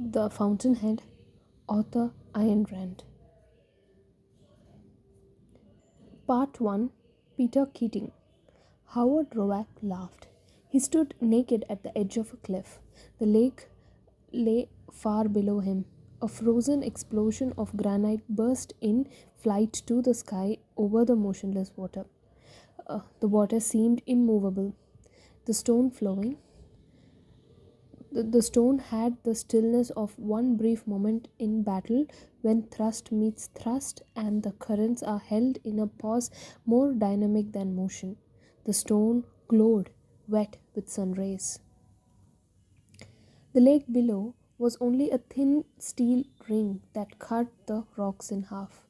The Fountainhead, author Ayn Rant. Part 1. Peter Keating. Howard Roark laughed. He stood naked at the edge of a cliff. The lake lay far below him. A frozen explosion of granite burst in flight to the sky over the motionless water. The water seemed immovable, the stone flowing. The stone had the stillness of one brief moment in battle when thrust meets thrust and the currents are held in a pause more dynamic than motion. The stone glowed, wet with sun rays. The lake below was only a thin steel ring that cut the rocks in half.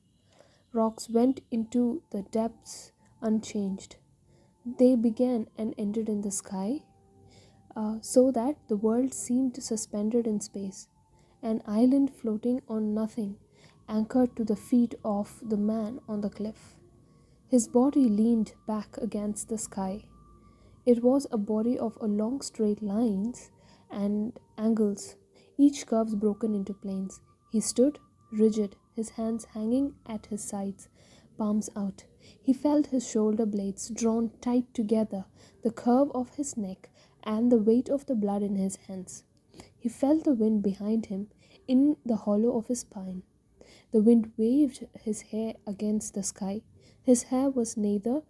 Rocks went into the depths unchanged. They began and ended in the sky, so that the world seemed suspended in space, an island floating on nothing, anchored to the feet of the man on the cliff. His body leaned back against the sky. It was a body of a long straight lines and angles, each curves broken into planes. He stood rigid, his hands hanging at his sides, palms out. He felt his shoulder blades drawn tight together, the curve of his neck, and the weight of the blood in his hands. He felt the wind behind him, in the hollow of his spine. The wind waved his hair against the sky. His hair was neither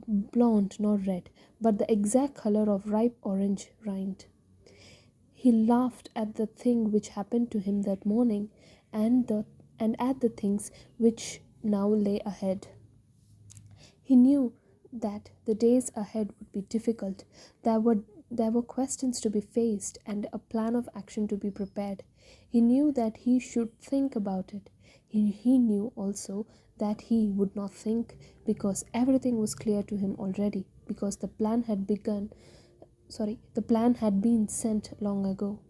blonde nor red, but the exact color of ripe orange rind. He laughed at the thing which happened to him that morning and at the things which now lay ahead. He knew that the days ahead would be difficult. There were questions to be faced and a plan of action to be prepared. He knew that he should think about it. He knew also that he would not think because everything was clear to him already, because the plan had been sent long ago.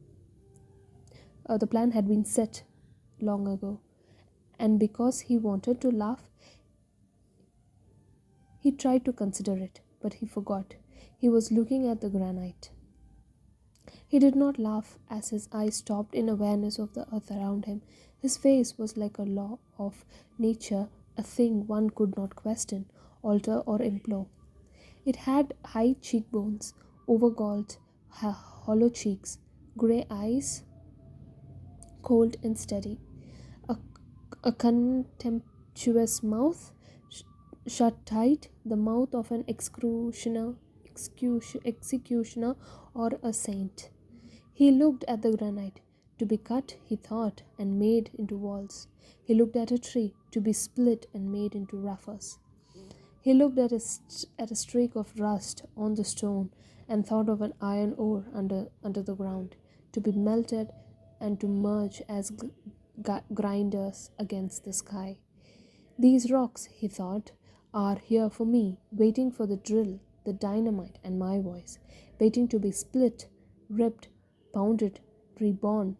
The plan had been set long ago. And because he wanted to laugh, he tried to consider it, but he forgot. He was looking at the granite. He did not laugh as his eyes stopped in awareness of the earth around him. His face was like a law of nature, a thing one could not question, alter, or implore. It had high cheekbones, overgalled, hollow cheeks, grey eyes, cold and steady, a, a contemptuous mouth, shut tight, the mouth of an executioner or a saint. He looked at the granite, to be cut, he thought, and made into walls. He looked at a tree, to be split and made into wafers. He looked at a streak of rust on the stone and thought of an iron ore under the ground, to be melted and to merge as grinders against the sky. These rocks, he thought, are here for me, waiting for the drill, the dynamite, and my voice, waiting to be split, ripped, pounded, reborn,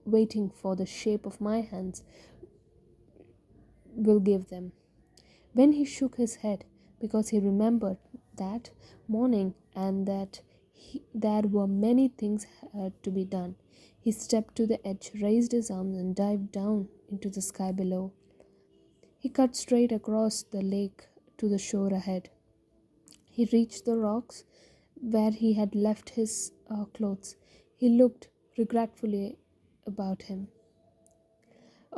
waiting for the shape of my hands will give them. When he shook his head, because he remembered that morning and that there were many things to be done, he stepped to the edge, raised his arms, and dived down into the sky below. He cut straight across the lake to the shore ahead. He reached the rocks where he had left his clothes. He looked regretfully about him.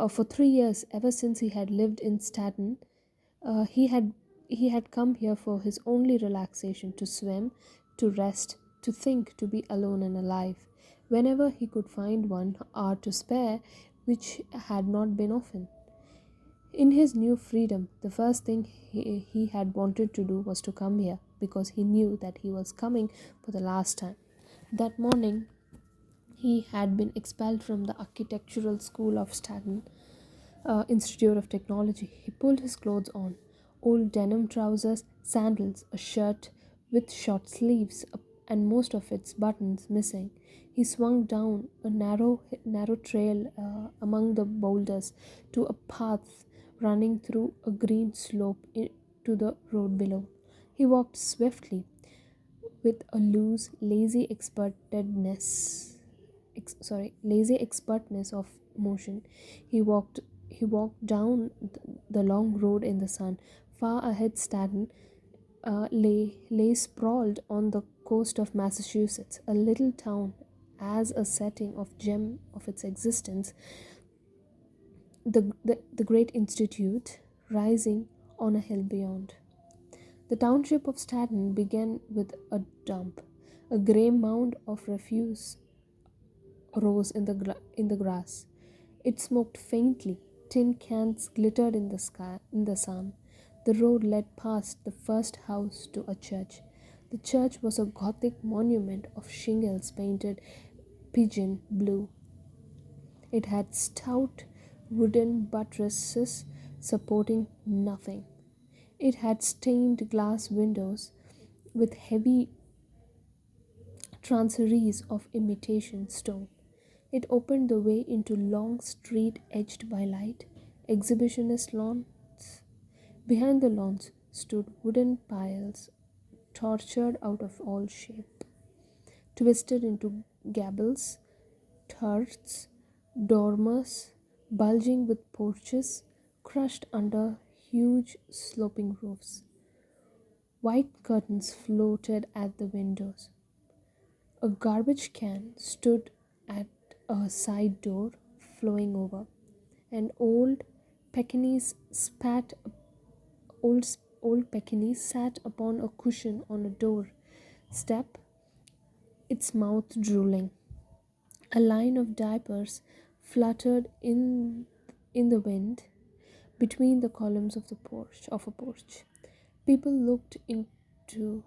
For 3 years, ever since he had lived in Staten, he had come here for his only relaxation, to swim, to rest, to think, to be alone and alive. Whenever he could find 1 hour to spare, which had not been often. In his new freedom, the first thing he had wanted to do was to come here, because he knew that he was coming for the last time. That morning, he had been expelled from the architectural school of Staten Institute of Technology. He pulled his clothes on, old denim trousers, sandals, a shirt with short sleeves, and most of its buttons missing. He swung down a narrow trail among the boulders to a path running through a green slope to the road below. He walked swiftly, with a loose, lazy expertness lazy expertness of motion. He walked he walked down the long road in the sun. Far ahead, Staten lay sprawled on the coast of Massachusetts, a little town as a setting of gem of its existence, the great institute rising on a hill beyond. The township of Staten began with a dump. A grey mound of refuse rose in the grass. It smoked faintly. Tin cans glittered in the sky in the sun. The road led past the first house to a church. The church was a Gothic monument of shingles painted pigeon blue. It had stout wooden buttresses supporting nothing. It had stained glass windows with heavy traceries of imitation stone. It opened the way into long street edged by light, exhibitionist lawns. Behind the lawns stood wooden piles, tortured out of all shape, twisted into gables, turrets, dormers, bulging with porches, crushed under huge sloping roofs. White curtains floated at the windows. A garbage can stood at a side door, flowing over. An spat old Pekingese sat upon a cushion on a door step, its mouth drooling. A line of diapers fluttered in the wind between the columns of a porch. People looked into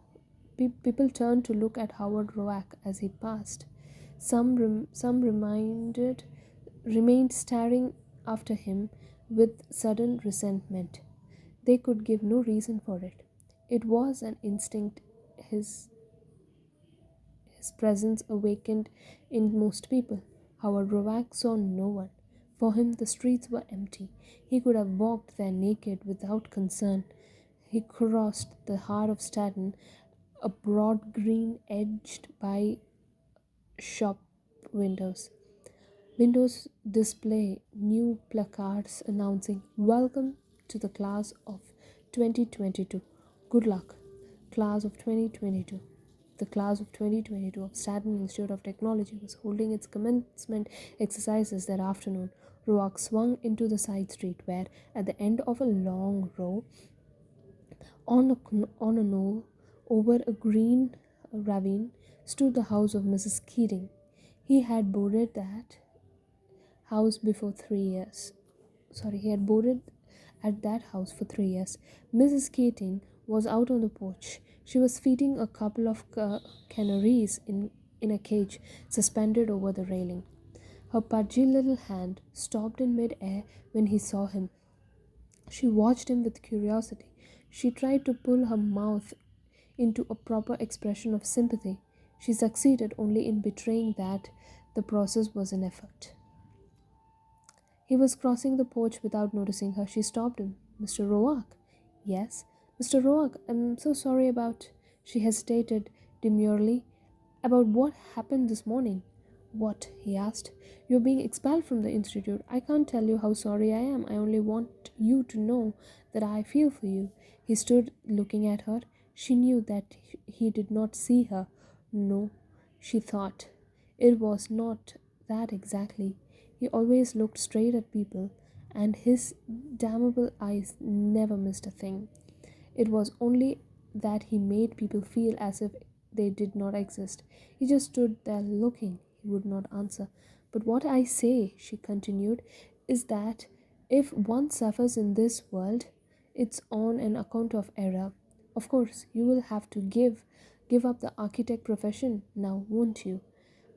People turned to look at Howard Roark as he passed. Some remained staring after him with sudden resentment. They could give no reason for it. It was an instinct his his presence awakened in most people. Howard Roark saw no one. For him, the streets were empty. He could have walked there naked without concern. He crossed the heart of Staten, a broad green edged by shop windows. Windows display new placards announcing "Welcome to the class of 2022. Good luck, class of 2022." The class of 2022 of Staten Institute of Technology was holding its commencement exercises that afternoon. Roark swung into the side street where, at the end of a long row, on a knoll over a green ravine, stood the house of Mrs. Keating. He had boarded that house before 3 years. He had boarded at that house for 3 years. Mrs. Keating was out on the porch. She was feeding a couple of canaries in a cage suspended over the railing. Her pudgy little hand stopped in mid-air when he saw him. She watched him with curiosity. She tried to pull her mouth into a proper expression of sympathy. She succeeded only in betraying that the process was an effort. He was crossing the porch without noticing her. She stopped him. "Mr. Roark?" "Yes." "Mr. Roark, I'm so sorry about—" She hesitated demurely. "About what happened this morning?" "What?" he asked. "You're being expelled from the institute. I can't tell you how sorry I am. I only want you to know that I feel for you." He stood looking at her. She knew that he did not see her. No, she thought. It was not that exactly. He always looked straight at people, and his damnable eyes never missed a thing. It was only that he made people feel as if they did not exist. He just stood there looking. He would not answer. "But what I say," she continued, "is that if one suffers in this world, it's on an account of error. Of course, you will have to give up the architect profession now, won't you?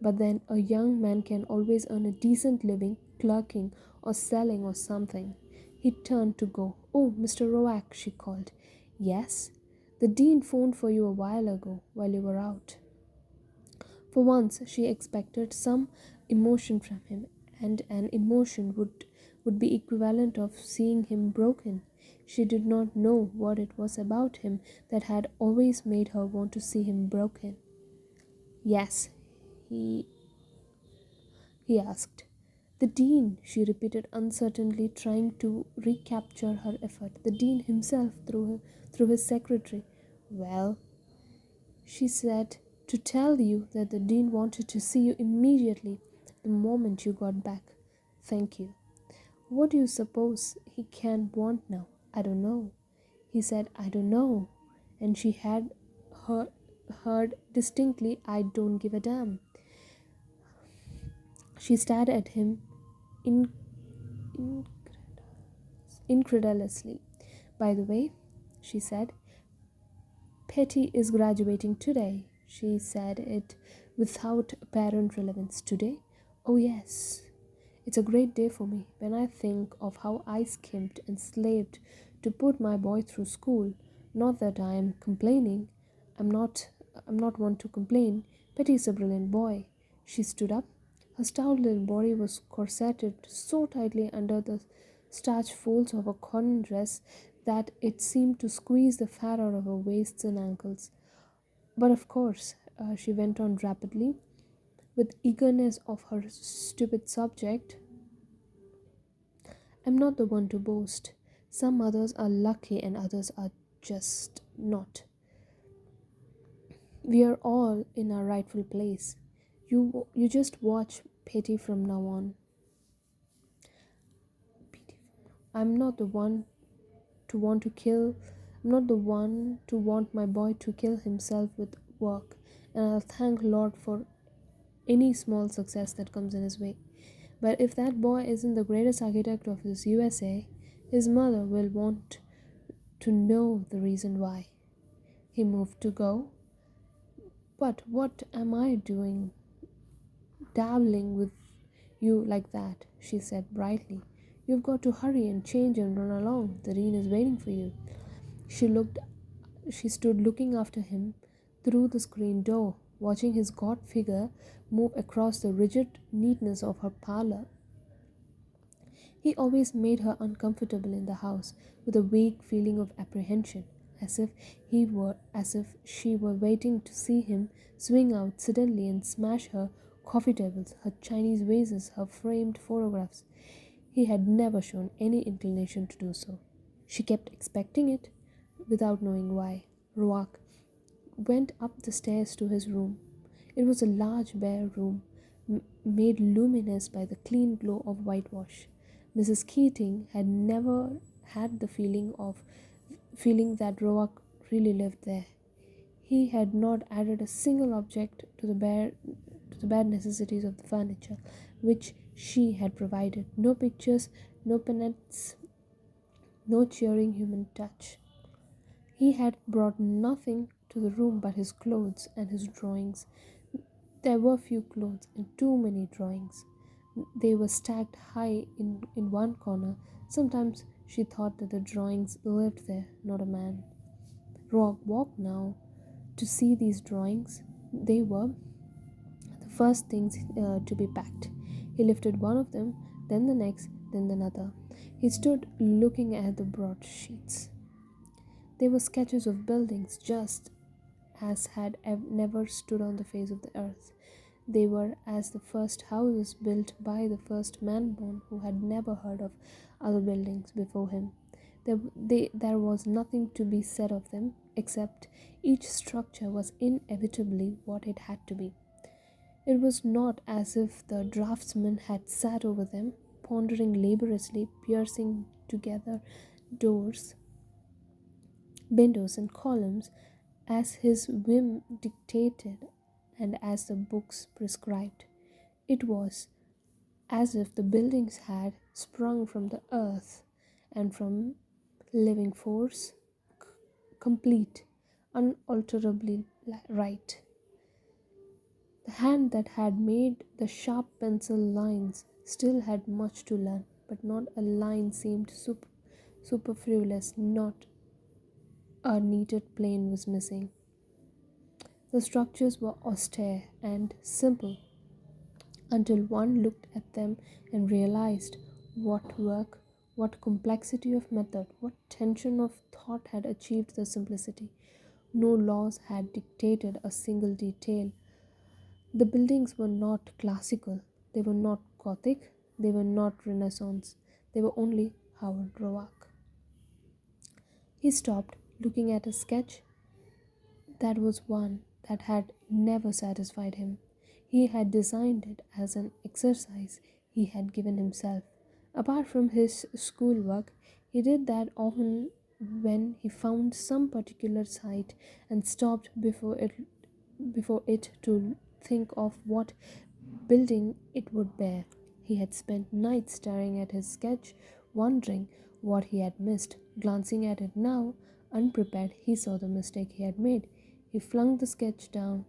But then a young man can always earn a decent living clerking or selling or something." He turned to go. "Oh, Mr. Roark," she called. "Yes?" "The dean phoned for you a while ago, while you were out." For once she expected some emotion from him, and an emotion would be equivalent of seeing him broken. She did not know what it was about him that had always made her want to see him broken. "Yes," he he asked. The dean, she repeated uncertainly, trying to recapture her effort. The dean himself, through his secretary. Well, she said, to tell you that the dean wanted to see you immediately, the moment you got back. Thank you. What do you suppose he can want now? I don't know. He said, I don't know. And she had heard, heard distinctly, I don't give a damn. She stared at him in, in, incredulously. By the way, she said, Petty is graduating today. She said it without apparent relevance. Today? Oh, yes. It's a great day for me when I think of how I skimped and slaved to put my boy through school. Not that I am complaining. I'm not I'm not one to complain. Petty is a brilliant boy. She stood up. Her stout little body was corseted so tightly under the starched folds of her cotton dress that it seemed to squeeze the fat out of her waists and ankles. But of course, she went on rapidly, with eagerness of her stupid subject, I'm not the one to boast. Some others are lucky and others are just not. We are all in our rightful place. You just watch Petty from now on. I'm not the one to want to kill. I'm not the one to want my boy to kill himself with work, and I'll thank Lord for any small success that comes in his way. But if that boy isn't the greatest architect of this USA, his mother will want to know the reason why. He moved to go. But what am I doing dabbling with you like that? She said brightly. You've got to hurry and change and run along. The dean is waiting for you. She looked she stood looking after him through the screen door, watching his gaunt figure move across the rigid neatness of her parlor. He always made her uncomfortable in the house with a vague feeling of apprehension, as if she were waiting to see him swing out suddenly and smash her coffee tables, her Chinese vases, her framed photographs. He had never shown any inclination to do so. She kept expecting it, without knowing why. Roark went up the stairs to his room. It was a large bare room, made luminous by the clean glow of whitewash. Mrs. Keating had never had the feeling that Roark really lived there. He had not added a single object to the bare necessities of the furniture, which she had provided. No pictures, no peanuts, no cheering human touch. He had brought nothing to the room but his clothes and his drawings. There were few clothes and too many drawings. They were stacked high in one corner. Sometimes she thought that the drawings lived there, not a man. Rob walked now to see these drawings. They were the first things to be packed. He lifted one of them, then the next, then another. He stood looking at the broadsheets. They were sketches of buildings just as had never stood on the face of the earth. They were as the first houses built by the first man born who had never heard of other buildings before him. There was nothing to be said of them, except each structure was inevitably what it had to be. It was not as if the draftsman had sat over them, pondering laboriously, piercing together doors, windows, and columns as his whim dictated and as the books prescribed. It was as if the buildings had sprung from the earth and from living force, complete, unalterably right. The hand that had made the sharp pencil lines still had much to learn, but not a line seemed superfluous, not a knitted plane was missing. The structures were austere and simple until one looked at them and realized what work, what complexity of method, what tension of thought had achieved the simplicity. No laws had dictated a single detail. The buildings were not classical. They were not Gothic, they were not Renaissance, they were only Howard Roark. He stopped, looking at a sketch that was one that had never satisfied him. He had designed it as an exercise he had given himself. Apart from his schoolwork, he did that often when he found some particular site and stopped before it to think of what building it would bear. He had spent nights staring at his sketch, wondering what he had missed. Glancing at it now, unprepared, he saw the mistake he had made. He flung the sketch down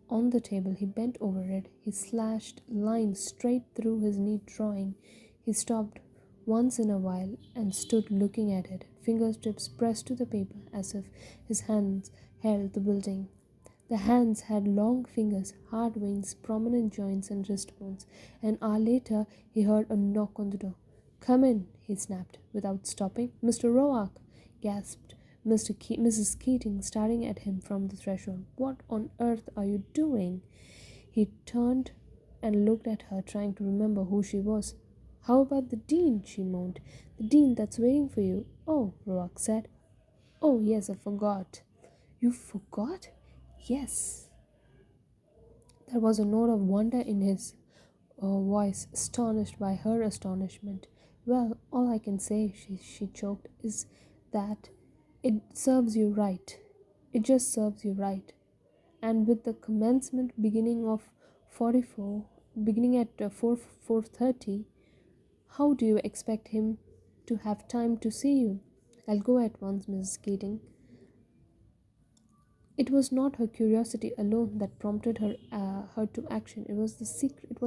on the table. He bent over it. He slashed lines straight through his neat drawing. He stopped once in a while and stood looking at it, fingertips pressed to the paper as if his hands held the building. The hands had long fingers, hard veins, prominent joints, and wrist bones. An hour later, he heard a knock on the door. "Come in," he snapped, without stopping. "Mr. Roark," gasped Mrs. Keating, staring at him from the threshold. "What on earth are you doing?" He turned and looked at her, trying to remember who she was. "How about the Dean?" she moaned. "The Dean that's waiting for you." "Oh," Roark said. "Oh, yes, I forgot." "You forgot?" "Yes." There was a note of wonder in his voice, astonished by her astonishment. "Well, all I can say," she choked, "is that it serves you right. It just serves you right." And with the commencement beginning at 4:30, how do you expect him to have time to see you? "I'll go at once, Mrs. Keating." It was not her curiosity alone that prompted her to action. It was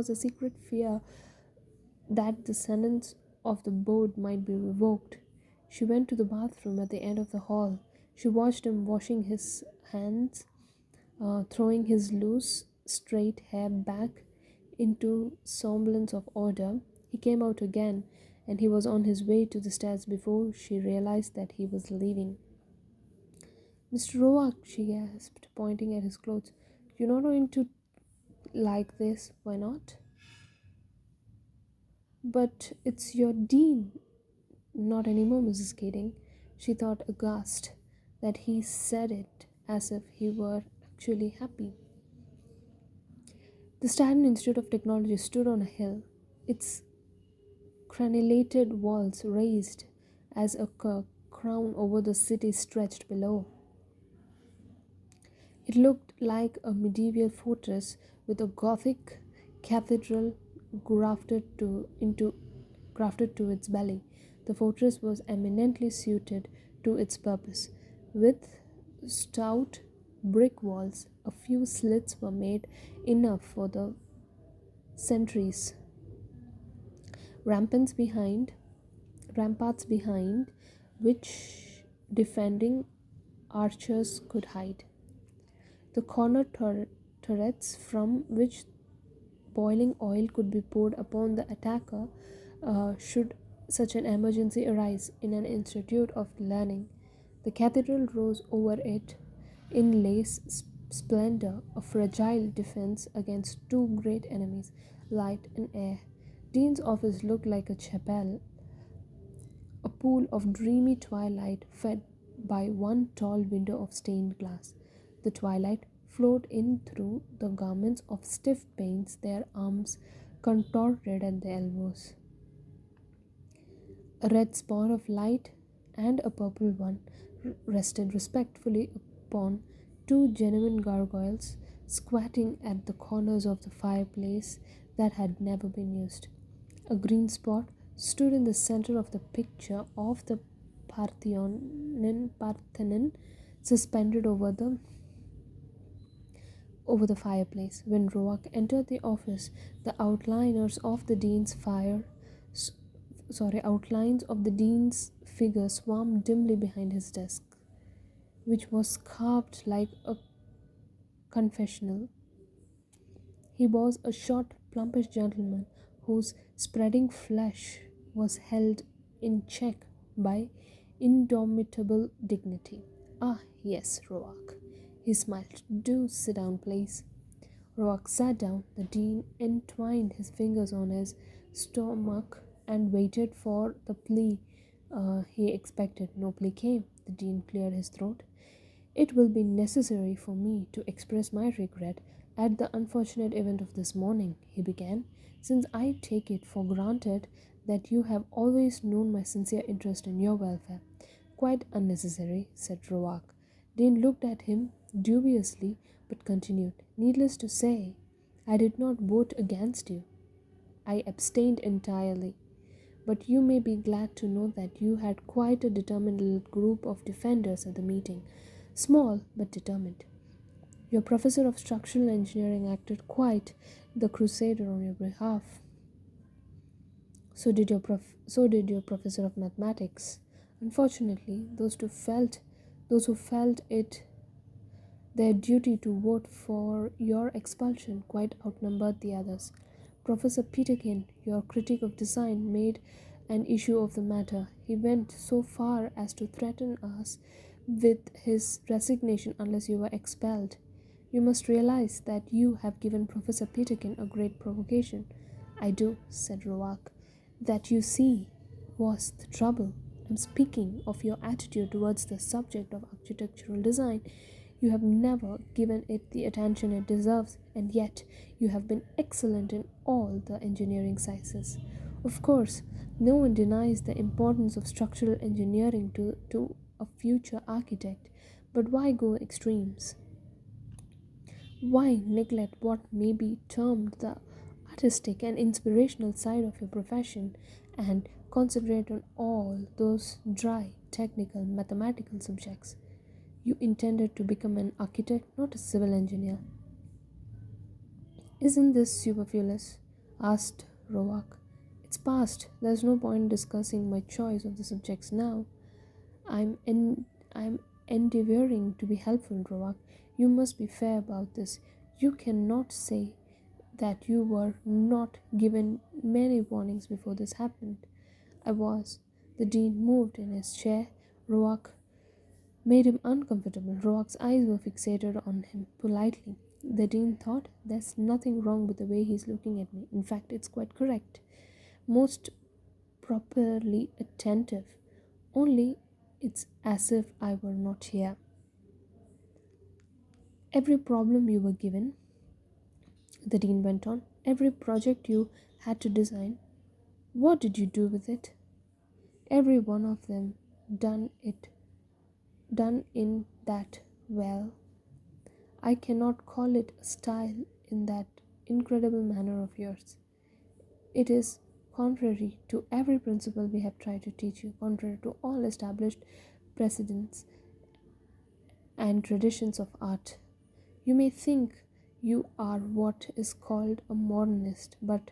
a secret fear that the sentence of the board might be revoked. She went to the bathroom at the end of the hall. She watched him washing his hands, throwing his loose, straight hair back into semblance of order. He came out again, and he was on his way to the stairs before she realized that he was leaving. "Mr. Roark," she gasped, pointing at his clothes. "You're not going to like this, why not?" "But it's your Dean." "Not anymore, Mrs. Keating." She thought, aghast, that he said it as if he were actually happy. The Stanton Institute of Technology stood on a hill, its crenellated walls raised as a crown over the city stretched below. It looked like a medieval fortress with a Gothic cathedral grafted to its belly. The fortress was eminently suited to its purpose. With stout brick walls, a few slits were made enough for the sentries. Ramparts behind, ramparts behind, which defending archers could hide. The corner turrets from which boiling oil could be poured upon the attacker should such an emergency arise in an institute of learning. The cathedral rose over it in lace splendor, a fragile defense against two great enemies, light and air. Dean's office looked like a chapel, a pool of dreamy twilight fed by one tall window of stained glass. The twilight flowed in through the garments of stiff panes, their arms contorted at the elbows. A red spot of light and a purple one rested respectfully upon two genuine gargoyles squatting at the corners of the fireplace that had never been used. A green spot stood in the center of the picture of the Parthenon suspended over the fireplace. When Roark entered the office, the outlines of the dean's figure swarmed dimly behind his desk, which was carved like a confessional. He was a short, plumpish gentleman whose spreading flesh was held in check by indomitable dignity. "Ah, yes, Roark," he smiled. "Do sit down, please." Rock sat down. The dean entwined his fingers on his stomach and waited for the plea he expected. No plea came. The dean cleared his throat. It will be necessary for me to express my regret at the unfortunate event of this morning, he began, since I take it for granted that you have always known my sincere interest in your welfare. Quite unnecessary, said Roark. Dean looked at him dubiously but continued, needless to say, I did not vote against you. I abstained entirely. But you may be glad to know that you had quite a determined little group of defenders at the meeting. Small but determined. Your professor of structural engineering acted quite the crusader on your behalf. So did your professor of mathematics. Unfortunately, those who felt it their duty to vote for your expulsion quite outnumbered the others. Professor Peterkin, your critic of design, made an issue of the matter. He went so far as to threaten us with his resignation unless you were expelled. You must realize that you have given Professor Peterkin a great provocation. I do, said Roark. That, you see, was the trouble. I'm speaking of your attitude towards the subject of architectural design. You have never given it the attention it deserves, and yet you have been excellent in all the engineering sciences. Of course, no one denies the importance of structural engineering to a future architect, but why go extremes? Why neglect what may be termed the artistic and inspirational side of your profession and concentrate on all those dry, technical, mathematical subjects? You intended to become an architect, not a civil engineer. Isn't this superfluous? Asked Roark. It's past. There's no point discussing my choice of the subjects now. I'm endeavoring to be helpful, Roark. You must be fair about this. You cannot say that you were not given many warnings before this happened. I was. The dean moved in his chair. Roark made him uncomfortable. Roark's eyes were fixated on him politely. The dean thought, there's nothing wrong with the way he's looking at me. In fact, it's quite correct. Most properly attentive. Only it's as if I were not here. Every problem you were given, the dean went on, every project you had to design, what did you do with it? Every one of them done in that well. I cannot call it a style in that incredible manner of yours. It is contrary to every principle we have tried to teach you, contrary to all established precedents and traditions of art. You may think you are what is called a modernist, but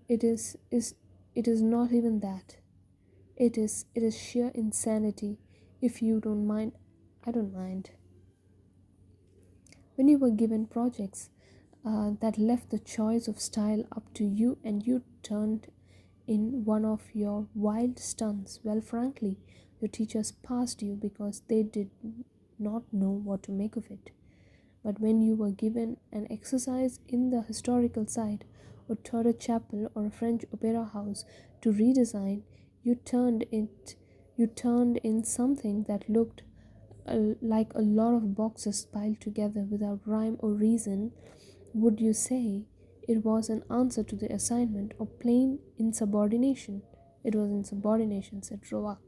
it is not even that. It is sheer insanity. If you don't mind, I don't mind. When you were given projects that left the choice of style up to you and you turned in one of your wild stunts, well, frankly, your teachers passed you because they did not know what to make of it. But when you were given an exercise in the historical site, or Tudor chapel, or a French opera house to redesign, you turned in something that looked like a lot of boxes piled together without rhyme or reason. Would you say it was an answer to the assignment or plain insubordination? It was insubordination, said Roark.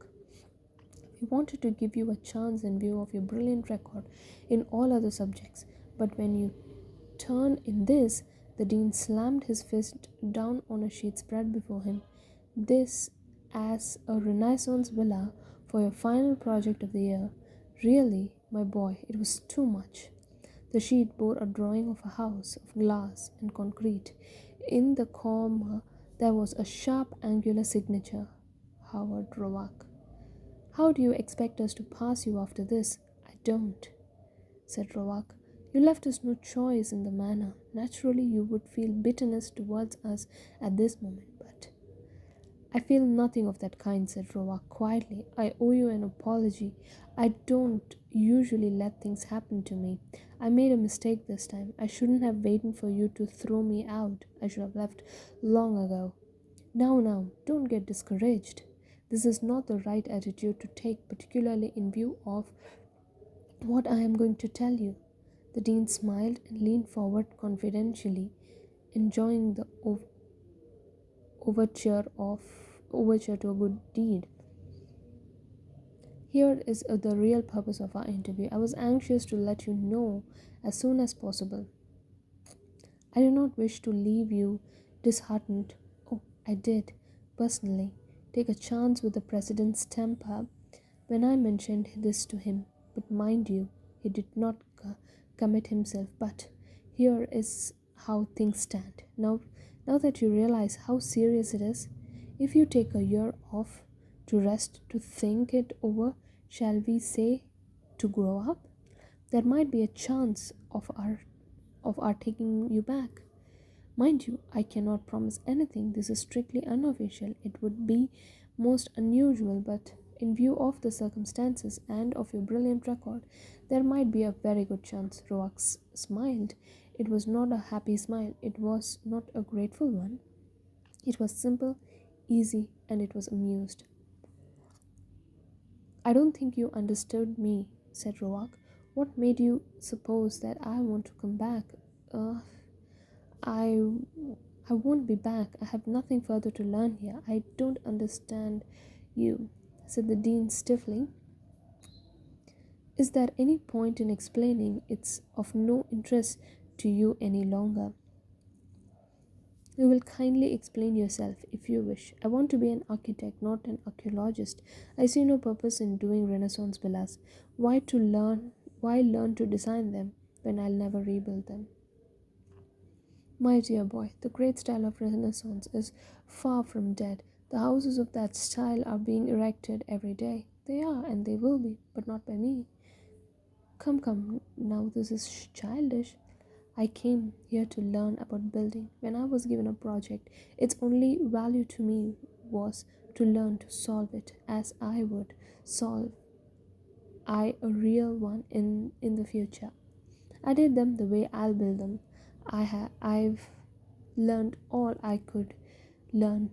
We wanted to give you a chance in view of your brilliant record in all other subjects, but when you turn in this, the dean slammed his fist down on a sheet spread before him. This as a Renaissance villa for your final project of the year. Really, my boy, it was too much. The sheet bore a drawing of a house of glass and concrete. In the corner there was a sharp angular signature. Howard Roark. How do you expect us to pass you after this? I don't, said Roark. You left us no choice in the matter. Naturally, you would feel bitterness towards us at this moment, but I feel nothing of that kind, said Rova quietly. I owe you an apology. I don't usually let things happen to me. I made a mistake this time. I shouldn't have waited for you to throw me out. I should have left long ago. Now, don't get discouraged. This is not the right attitude to take, particularly in view of what I am going to tell you. The dean smiled and leaned forward confidentially, enjoying the overture of overture to a good deed. Here is the real purpose of our interview. I was anxious to let you know as soon as possible. I do not wish to leave you disheartened. Oh, I did, personally, take a chance with the president's temper when I mentioned this to him. But mind you, he did not commit himself. But here is how things stand. Now that you realize how serious it is, if you take a year off to rest, to think it over, shall we say, to grow up, there might be a chance of our taking you back. Mind you, I cannot promise anything. This is strictly unofficial. It would be most unusual, but in view of the circumstances and of your brilliant record, there might be a very good chance. Roax smiled. It was not a happy smile. It was not a grateful one. It was simple, easy, and it was amused. I don't think you understood me, said Roak. What made you suppose that I want to come back? Uh, I I won't be back. I have nothing further to learn here. I don't understand you, said the dean stiffly. Is there any point in explaining? It's of no interest to you any longer. You will kindly explain yourself if you wish. I want to be an architect, not an archaeologist. I see no purpose in doing Renaissance villas. Why learn to design them when I'll never rebuild them? My dear boy, the great style of Renaissance is far from dead. The houses of that style are being erected every day. They are, and they will be, but not by me. Come, now this is childish. I came here to learn about building. When I was given a project, its only value to me was to learn to solve it as I would solve I a real one in the future. I did them the way I'll build them. I've learned all I could learn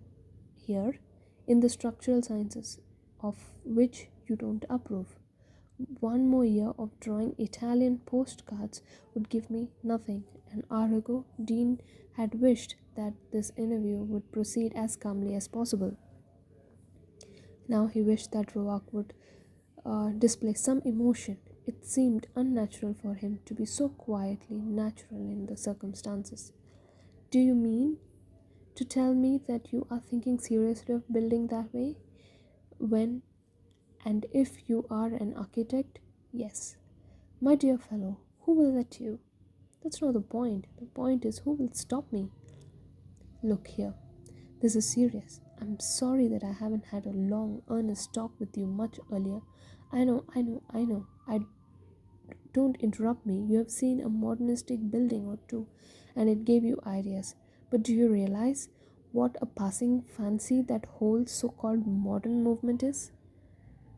here in the structural sciences, of which you don't approve. One more year of drawing Italian postcards would give me nothing. An hour ago, Dean had wished that this interview would proceed as calmly as possible. Now he wished that Roak would display some emotion. It seemed unnatural for him to be so quietly natural in the circumstances. Do you mean to tell me that you are thinking seriously of building that way? When and if you are an architect? Yes. My dear fellow, who will let you? That's not the point. The point is, who will stop me? Look here, this is serious. I'm sorry that I haven't had a long, earnest talk with you much earlier. I know. I don't interrupt me. You have seen a modernistic building or two, and it gave you ideas. But do you realize what a passing fancy that whole so called modern movement is?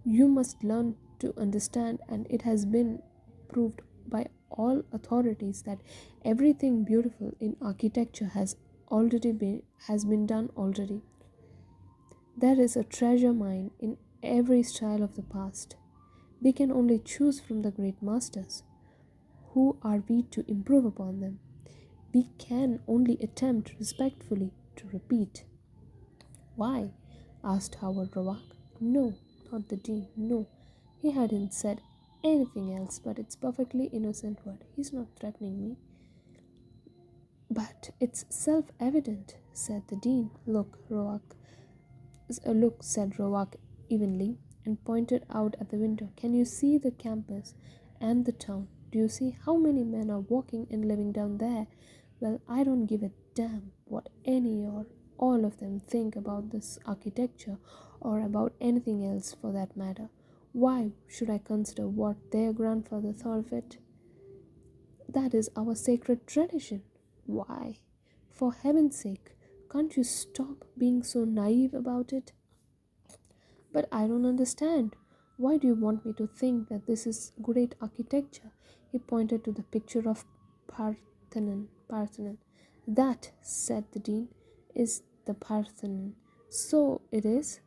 You must learn to understand, and it has been proved by all authorities that everything beautiful in architecture has been done already. There is a treasure mine in every style of the past. We can only choose from the great masters. Who are we to improve upon them? We can only attempt respectfully to repeat. Why? Asked Howard Rovak. No, not the dean. No, he hadn't said anything else, but it's perfectly innocent word. He's not threatening me. But it's self-evident, said the dean. Look, said Rovak evenly, and pointed out at the window. Can you see the campus and the town? Do you see how many men are walking and living down there? Well, I don't give a damn what any or all of them think about this architecture or about anything else for that matter. Why should I consider what their grandfather thought of it? That is our sacred tradition. Why? For heaven's sake, Can't you stop being so naive about it? But I don't understand. Why do you want me to think that this is great architecture? He pointed to the picture of Parthenon. Parthenon. That, said the dean, is the Parthenon. So it is.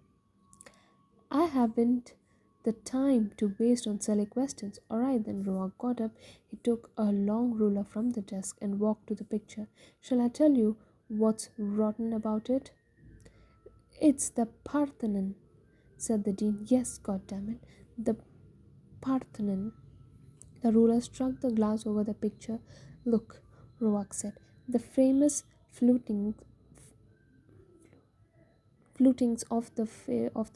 I haven't the time to waste on silly questions. Alright, then Roa got up. He took a long ruler from the desk and walked to the picture. Shall I tell you what's rotten about it? It's the Parthenon, said the dean. Yes, goddammit, the Parthenon. The ruler struck the glass over the picture. Look, Roak said, the famous flutings of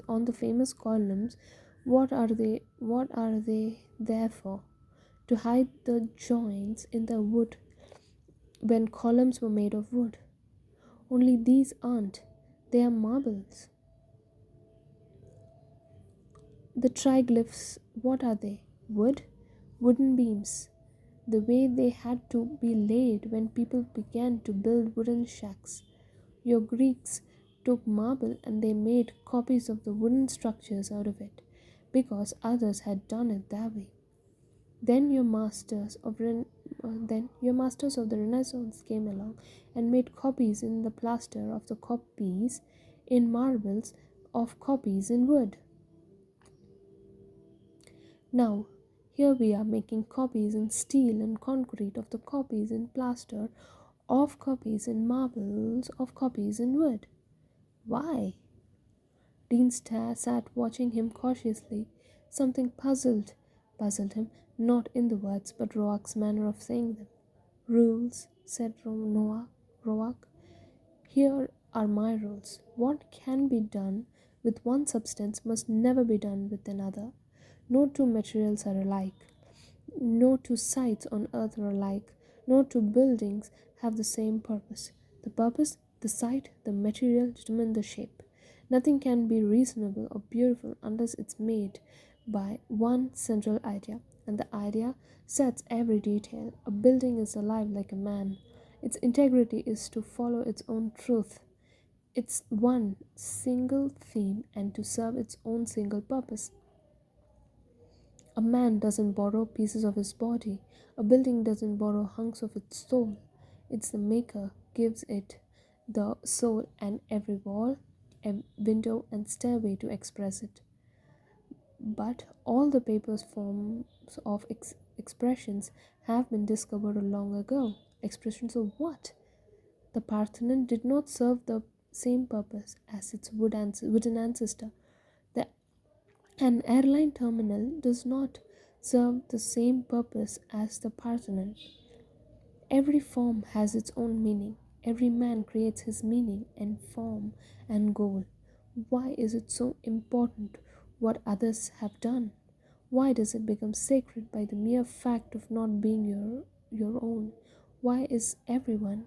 on the famous columns. What are they there for? To hide the joints in the wood when columns were made of wood. Only these aren't. They are marbles. The triglyphs, what are they? Wood? Wooden beams. The way they had to be laid when people began to build wooden shacks. Your Greeks took marble and they made copies of the wooden structures out of it because others had done it that way. Then your masters of the Renaissance came along and made copies in the plaster of the copies in marbles of copies in wood. Now, here we are making copies in steel and concrete of the copies in plaster of copies in marbles of copies in wood. Why? Dean sat watching him cautiously. Something puzzled him, not in the words, but Roak's manner of saying them. Rules, said Roak. Here are my rules. What can be done with one substance must never be done with another. No two materials are alike. No two sites on earth are alike. No two buildings have the same purpose. The purpose, the site, the material determine the shape. Nothing can be reasonable or beautiful unless it's made by one central idea, and the idea sets every detail. A building is alive like a man. Its integrity is to follow its own truth. It's one single theme and to serve its own single purpose. A man doesn't borrow pieces of his body. A building doesn't borrow hunks of its soul. It's the maker gives it the soul and every wall, a window and stairway to express it. But all the paper's forms of expressions have been discovered long ago. Expressions of what? The Parthenon did not serve the same purpose as its wooden ancestor. The An airline terminal does not serve the same purpose as the Parthenon. Every form has its own meaning. Every man creates his meaning and form and goal. Why is it so important what others have done? Why does it become sacred by the mere fact of not being your own? Why is everyone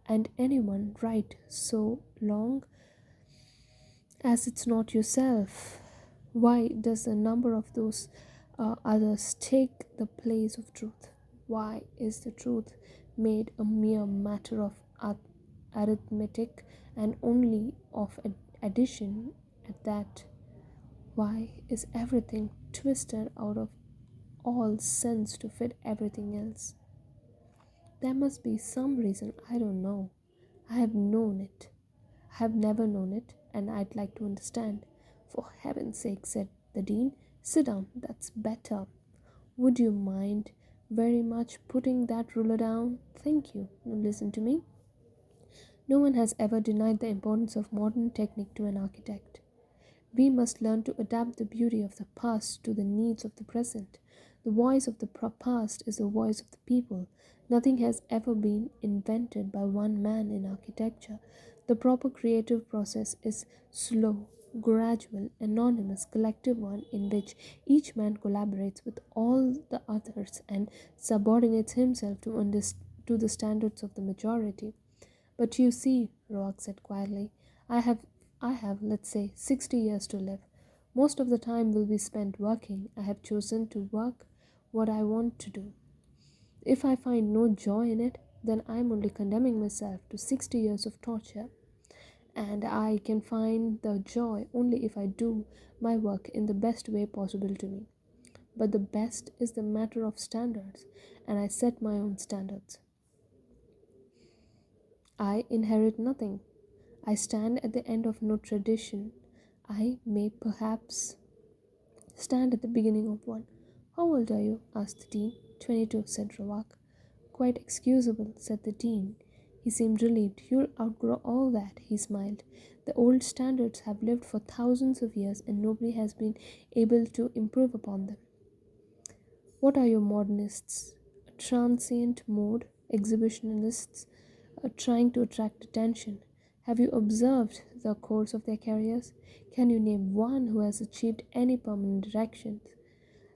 and anyone right so long as it's not yourself? Why does the number of those others take the place of truth? Why is the truth made a mere matter of arithmetic and only of addition at that? Why is everything twisted out of all sense to fit everything else? There must be some reason I don't know. I have known it. I have never known it, and I'd like to understand. For heaven's sake, said the dean, sit down, that's better. Would you mind very much putting that ruler down? Thank you. Now listen to me. No one has ever denied the importance of modern technique to an architect. We must learn to adapt the beauty of the past to the needs of the present. The voice of the past is the voice of the people. Nothing has ever been invented by one man in architecture. The proper creative process is slow, gradual, anonymous, collective one in which each man collaborates with all the others and subordinates himself to the standards of the majority. But you see, Rock said quietly, I have let's say 60 years to live. Most of the time will be spent working. I have chosen to work what I want to do. If I find no joy in it, then I'm only condemning myself to 60 years of torture. And I can find the joy only if I do my work in the best way possible to me. But the best is the matter of standards, and I set my own standards. I inherit nothing. I stand at the end of no tradition. I may perhaps stand at the beginning of one. How old are you? Asked the dean. 22, said Ravak. Quite excusable, said the dean. He seemed relieved. You'll outgrow all that, he smiled. The old standards have lived for thousands of years and nobody has been able to improve upon them. What are your modernists? A transient mode, exhibitionists trying to attract attention. Have you observed the course of their careers? Can you name one who has achieved any permanent directions?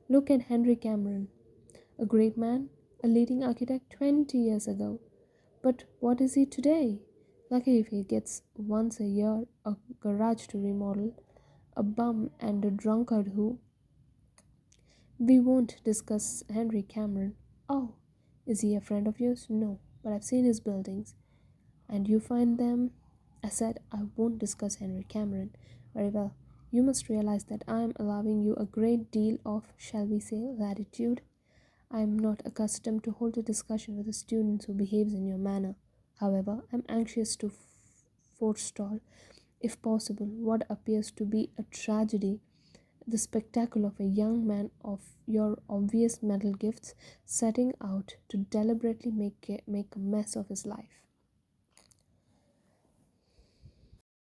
Look at Henry Cameron, a great man, a leading architect 20 years ago. But what is he today? Lucky if he gets once a year a garage to remodel, a bum and a drunkard who. We won't discuss Henry Cameron. Oh, is he a friend of yours? No, but I've seen his buildings. And you find them? I said I won't discuss Henry Cameron. Very well. You must realize that I am allowing you a great deal of, shall we say, latitude. I am not accustomed to hold a discussion with a student who behaves in your manner. However, I am anxious to forestall, if possible, what appears to be a tragedy, the spectacle of a young man of your obvious mental gifts setting out to deliberately make a mess of his life.